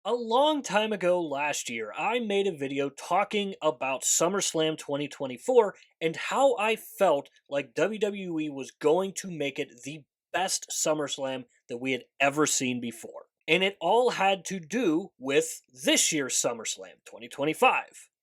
A long time ago last year, I made a video talking about SummerSlam 2024 and how I felt like WWE was going to make it the best SummerSlam that we had ever seen before. And it all had to do with this year's SummerSlam 2025.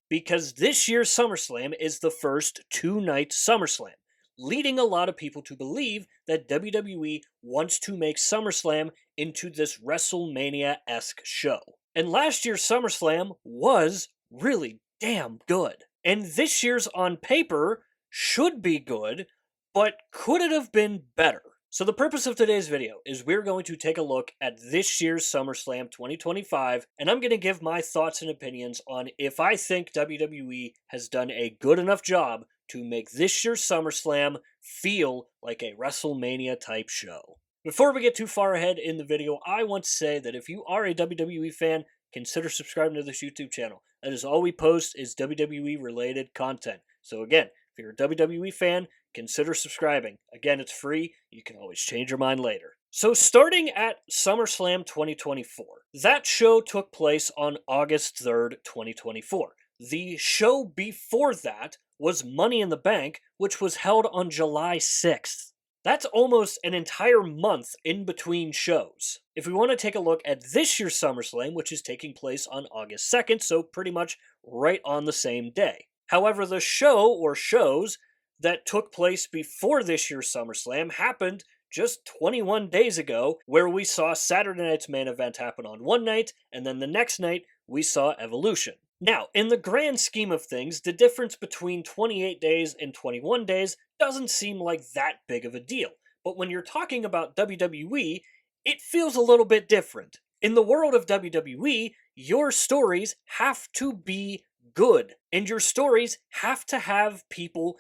Because this year's SummerSlam is the first two-night SummerSlam, leading a lot of people to believe that WWE wants to make SummerSlam into this WrestleMania-esque show. And last year's SummerSlam was really damn good. And this year's on paper should be good, but could it have been better? So the purpose of today's video is we're going to take a look at this year's SummerSlam 2025, and I'm going to give my thoughts and opinions on if I think WWE has done a good enough job to make this year's SummerSlam feel like a WrestleMania type show. Before we get too far ahead in the video, I want to say that if you are a WWE fan, consider subscribing to this YouTube channel. That is all we post is WWE related content. So again, if you're a WWE fan, consider subscribing. Again, it's free. You can always change your mind later. So starting at SummerSlam 2024, that show took place on August 3rd, 2024. The show before that was Money in the Bank, which was held on July 6th. That's almost an entire month in between shows. If we want to take a look at this year's SummerSlam, which is taking place on August 2nd, so pretty much right on the same day. However, the show or shows that took place before this year's SummerSlam happened just 21 days ago, where we saw Saturday night's main event happen on one night, and then the next night we saw Evolution. Now, in the grand scheme of things, the difference between 28 days and 21 days doesn't seem like that big of a deal. But when you're talking about WWE, it feels a little bit different. In the world of WWE, your stories have to be good, and your stories have to have people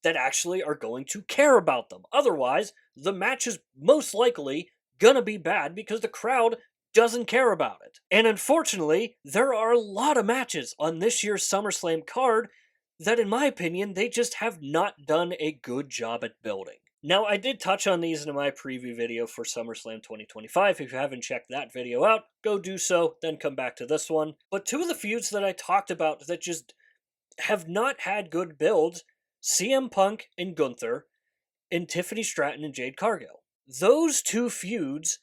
that actually are going to care about them. Otherwise, the match is most likely gonna be bad because the crowd doesn't care about it. And unfortunately, there are a lot of matches on this year's SummerSlam card that, in my opinion, they just have not done a good job at building. Now, I did touch on these in my preview video for SummerSlam 2025. If you haven't checked that video out, go do so, then come back to this one. But two of the feuds that I talked about that just have not had good builds, CM Punk and Gunther, and Tiffany Stratton and Jade Cargill. Those two feuds,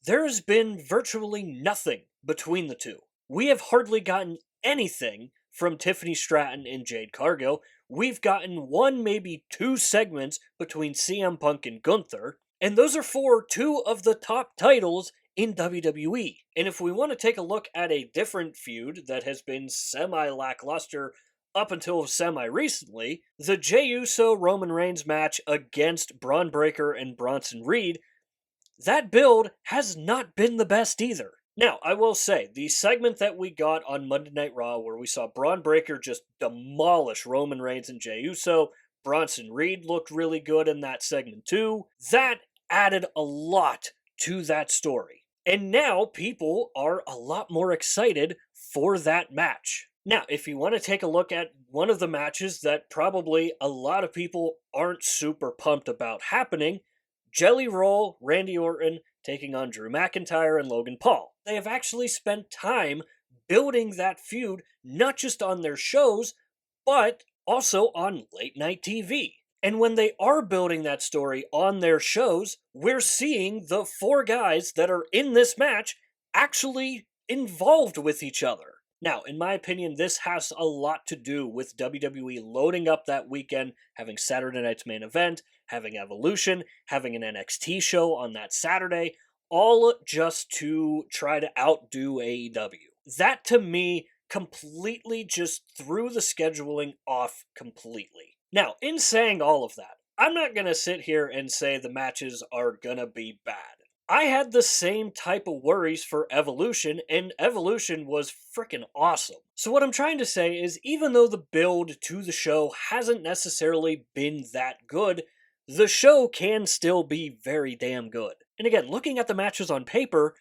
there has been virtually nothing between the two. We have hardly gotten anything from Tiffany Stratton and Jade Cargill. We've gotten one, maybe two segments between CM Punk and Gunther, and those are for two of the top titles in WWE. And if we want to take a look at a different feud that has been semi-lackluster up until semi-recently, the Jey Uso Roman Reigns match against Braun Breaker and Bronson Reed, that build has not been the best either. Now, I will say, the segment that we got on Monday Night Raw where we saw Braun Breaker just demolish Roman Reigns and Jey Uso, Bronson Reed looked really good in that segment too, that added a lot to that story. And now people are a lot more excited for that match. Now, if you want to take a look at one of the matches that probably a lot of people aren't super pumped about happening, Jelly Roll, Randy Orton taking on Drew McIntyre and Logan Paul. They have actually spent time building that feud, not just on their shows, but also on late night TV. And when they are building that story on their shows, we're seeing the four guys that are in this match actually involved with each other. Now, in my opinion, this has a lot to do with WWE loading up that weekend, having Saturday night's main event, having Evolution, having an NXT show on that Saturday, all just to try to outdo AEW. That, to me, completely just threw the scheduling off completely. Now, in saying all of that, I'm not going to sit here and say the matches are going to be bad. I had the same type of worries for Evolution, and Evolution was freaking awesome. So what I'm trying to say is, even though the build to the show hasn't necessarily been that good, the show can still be very damn good. And again, looking at the matches on paper,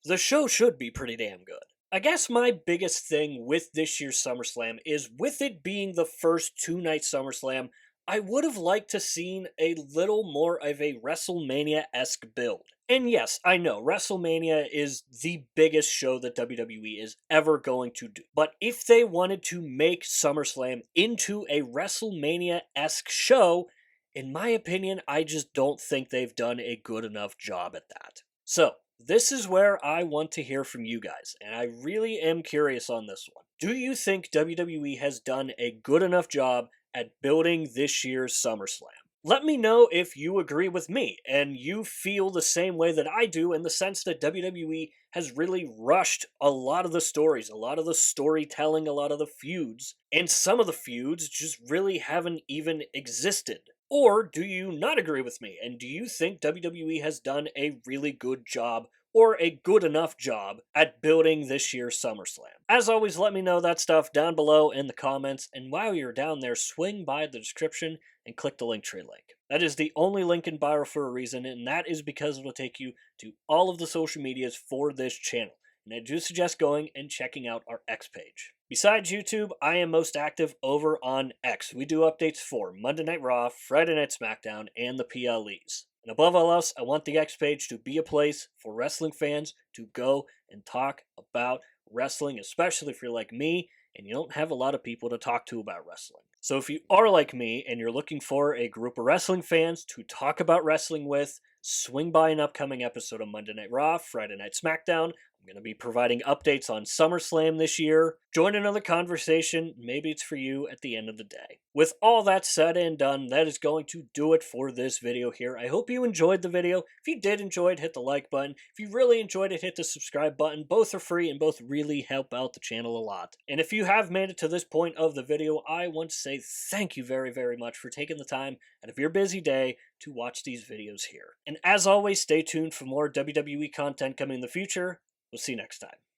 the show should be pretty damn good. I guess my biggest thing with this year's SummerSlam is, with it being the first two-night SummerSlam, I would have liked to seen a little more of a WrestleMania-esque build. And yes, I know WrestleMania is the biggest show that WWE is ever going to do. But if they wanted to make SummerSlam into a WrestleMania esque show, in my opinion, I just don't think they've done a good enough job at that. So, this is where I want to hear from you guys, and I really am curious on this one. Do you think WWE has done a good enough job at building this year's SummerSlam? Let me know if you agree with me and you feel the same way that I do, in the sense that WWE has really rushed a lot of the stories, a lot of the storytelling, a lot of the feuds, and some of the feuds just really haven't even existed. Or do you not agree with me, and do you think WWE has done a really good job or a good enough job at building this year's SummerSlam? As always, let me know that stuff down below in the comments, and while you're down there, swing by the description and click the Linktree link. That is the only link in bio for a reason, and that is because it'll take you to all of the social medias for this channel. And I do suggest going and checking out our X page. Besides YouTube, I am most active over on X. We do updates for Monday Night Raw, Friday Night SmackDown, and the PLEs. And above all else, I want the X page to be a place for wrestling fans to go and talk about wrestling, especially if you're like me and you don't have a lot of people to talk to about wrestling. So if you are like me and you're looking for a group of wrestling fans to talk about wrestling with, swing by an upcoming episode of Monday Night Raw, Friday Night SmackDown. I'm going to be providing updates on SummerSlam this year. Join another conversation. Maybe it's for you at the end of the day. With all that said and done, that is going to do it for this video here. I hope you enjoyed the video. If you did enjoy it, hit the like button. If you really enjoyed it, hit the subscribe button. Both are free and both really help out the channel a lot. And if you have made it to this point of the video, I want to say thank you very, very much for taking the time out of your busy day to watch these videos here. And as always, stay tuned for more WWE content coming in the future. We'll see you next time.